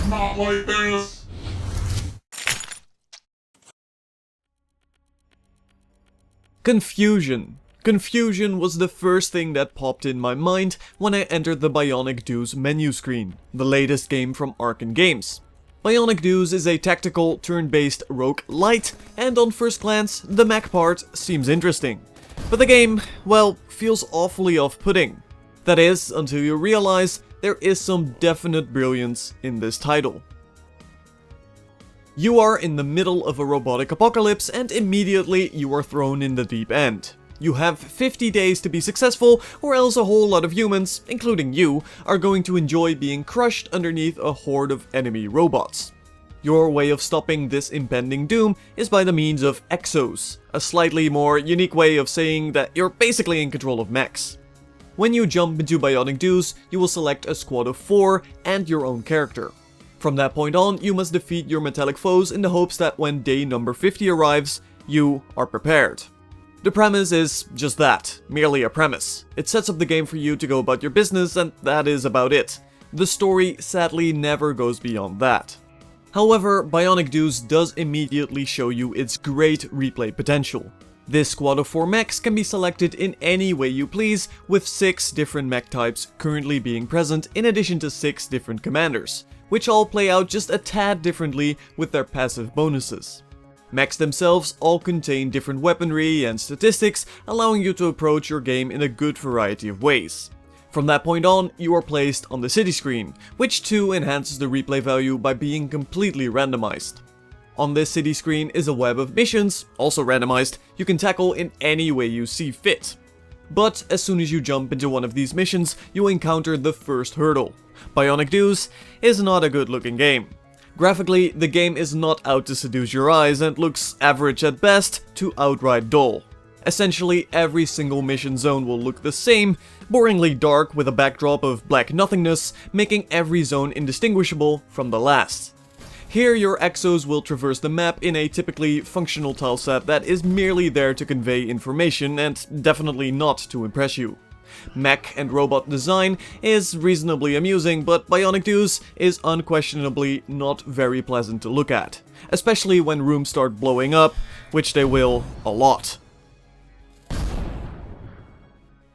Not like this! Confusion. Confusion was the first thing that popped in my mind when I entered the Bionic Dues menu screen, the latest game from Arcen Games. Bionic Dues is a tactical, turn-based roguelite, and on first glance, the mech part seems interesting. But the game, well, feels awfully off-putting. That is, until you realize there is some definite brilliance in this title. You are in the middle of a robotic apocalypse and immediately you are thrown in the deep end. You have 50 days to be successful, or else a whole lot of humans, including you, are going to enjoy being crushed underneath a horde of enemy robots. Your way of stopping this impending doom is by the means of exos, a slightly more unique way of saying that you're basically in control of mechs. When you jump into Bionic Dues, you will select a squad of 4 and your own character. From that point on, you must defeat your metallic foes in the hopes that when day number 50 arrives, you are prepared. The premise is just that, merely a premise. It sets up the game for you to go about your business and that is about it. The story sadly never goes beyond that. However, Bionic Dues does immediately show you its great replay potential. This squad of 4 mechs can be selected in any way you please, with 6 different mech types currently being present in addition to 6 different commanders, which all play out just a tad differently with their passive bonuses. Mechs themselves all contain different weaponry and statistics, allowing you to approach your game in a good variety of ways. From that point on, you are placed on the city screen, which too enhances the replay value by being completely randomized. On this city screen is a web of missions, also randomized, you can tackle in any way you see fit. But as soon as you jump into one of these missions, you encounter the first hurdle. Bionic Dues is not a good looking game. Graphically, the game is not out to seduce your eyes and looks average at best to outright dull. Essentially, every single mission zone will look the same, boringly dark with a backdrop of black nothingness, making every zone indistinguishable from the last. Here, your exos will traverse the map in a typically functional tileset that is merely there to convey information and definitely not to impress you. Mech and robot design is reasonably amusing, but Bionic Dues is unquestionably not very pleasant to look at, especially when rooms start blowing up, which they will a lot.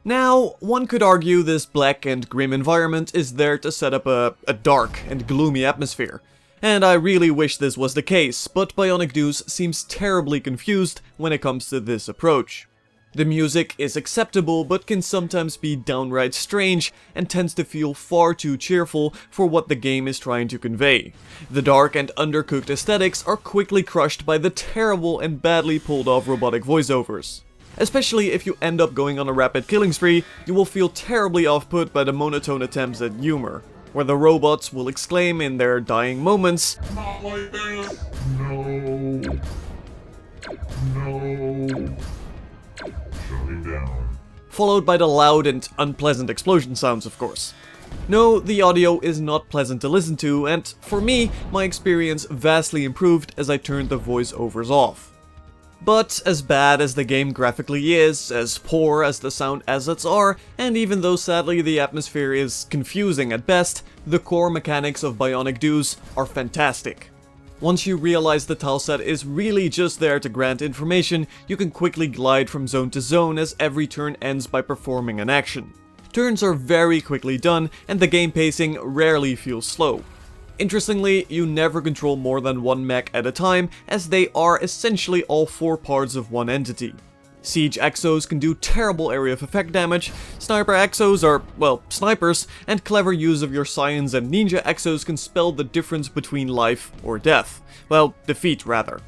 Now, one could argue this black and grim environment is there to set up a dark and gloomy atmosphere, and I really wish this was the case, but Bionic Dues seems terribly confused when it comes to this approach. The music is acceptable but can sometimes be downright strange and tends to feel far too cheerful for what the game is trying to convey. The dark and undercooked aesthetics are quickly crushed by the terrible and badly pulled off robotic voiceovers. Especially if you end up going on a rapid killing spree, you will feel terribly off-put by the monotone attempts at humor, where the robots will exclaim in their dying moments, Not like this! No! No! Shutting down. Followed by the loud and unpleasant explosion sounds, of course. No, the audio is not pleasant to listen to, and for me, my experience vastly improved as I turned the voiceovers off. But as bad as the game graphically is, as poor as the sound assets are, and even though sadly the atmosphere is confusing at best, the core mechanics of Bionic Dues are fantastic. Once you realize the tileset is really just there to grant information, you can quickly glide from zone to zone as every turn ends by performing an action. Turns are very quickly done, and the game pacing rarely feels slow. Interestingly, you never control more than one mech at a time, as they are essentially all 4 parts of one entity. Siege exos can do terrible area of effect damage, sniper exos are, well, snipers, and clever use of your science and ninja exos can spell the difference between life or death. Well, defeat rather.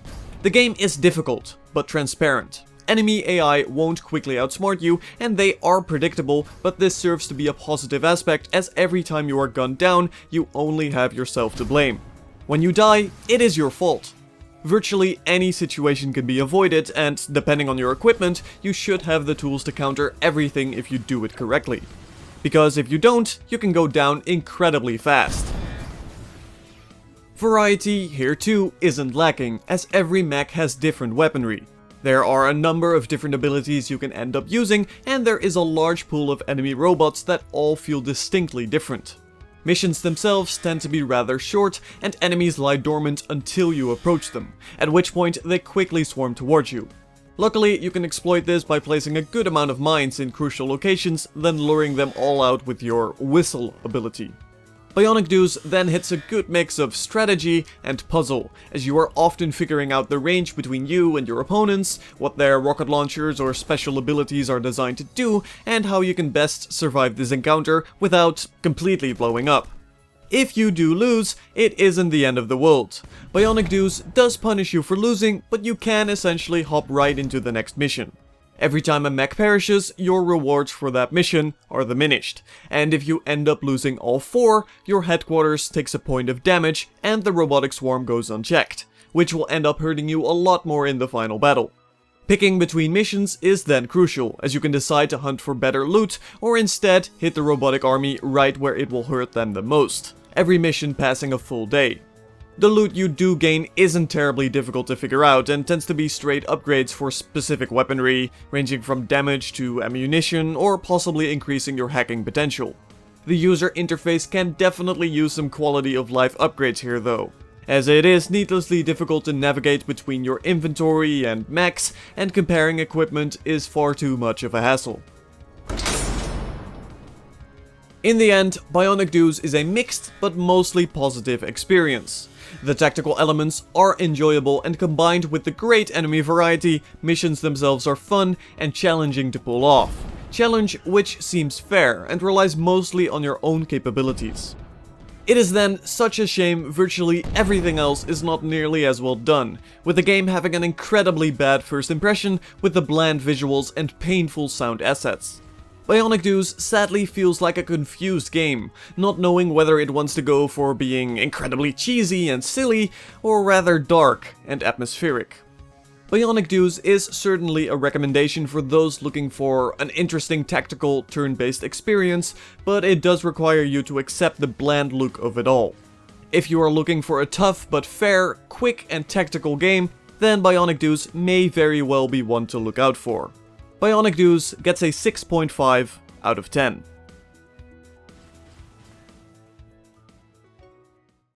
The game is difficult, but transparent. Enemy AI won't quickly outsmart you, and they are predictable, but this serves to be a positive aspect as every time you are gunned down, you only have yourself to blame. When you die, it is your fault. Virtually any situation can be avoided, and depending on your equipment, you should have the tools to counter everything if you do it correctly. Because if you don't, you can go down incredibly fast. Variety here too isn't lacking, as every mech has different weaponry. There are a number of different abilities you can end up using, and there is a large pool of enemy robots that all feel distinctly different. Missions themselves tend to be rather short, and enemies lie dormant until you approach them, at which point they quickly swarm towards you. Luckily, you can exploit this by placing a good amount of mines in crucial locations, then luring them all out with your whistle ability. Bionic Dues then hits a good mix of strategy and puzzle, as you are often figuring out the range between you and your opponents, what their rocket launchers or special abilities are designed to do, and how you can best survive this encounter without completely blowing up. If you do lose, it isn't the end of the world. Bionic Dues does punish you for losing, but you can essentially hop right into the next mission. Every time a mech perishes, your rewards for that mission are diminished, and if you end up losing all 4, your headquarters takes a point of damage and the robotic swarm goes unchecked, which will end up hurting you a lot more in the final battle. Picking between missions is then crucial, as you can decide to hunt for better loot or instead hit the robotic army right where it will hurt them the most, every mission passing a full day. The loot you do gain isn't terribly difficult to figure out and tends to be straight upgrades for specific weaponry, ranging from damage to ammunition or possibly increasing your hacking potential. The user interface can definitely use some quality of life upgrades here though, as it is needlessly difficult to navigate between your inventory and mechs, and comparing equipment is far too much of a hassle. In the end, Bionic Dues is a mixed but mostly positive experience. The tactical elements are enjoyable, and combined with the great enemy variety, missions themselves are fun and challenging to pull off. Challenge which seems fair and relies mostly on your own capabilities. It is then such a shame virtually everything else is not nearly as well done, with the game having an incredibly bad first impression with the bland visuals and painful sound assets. Bionic Dues sadly feels like a confused game, not knowing whether it wants to go for being incredibly cheesy and silly, or rather dark and atmospheric. Bionic Dues is certainly a recommendation for those looking for an interesting tactical turn-based experience, but it does require you to accept the bland look of it all. If you are looking for a tough but fair, quick and tactical game, then Bionic Dues may very well be one to look out for. Bionic Dues gets a 6.5 out of 10.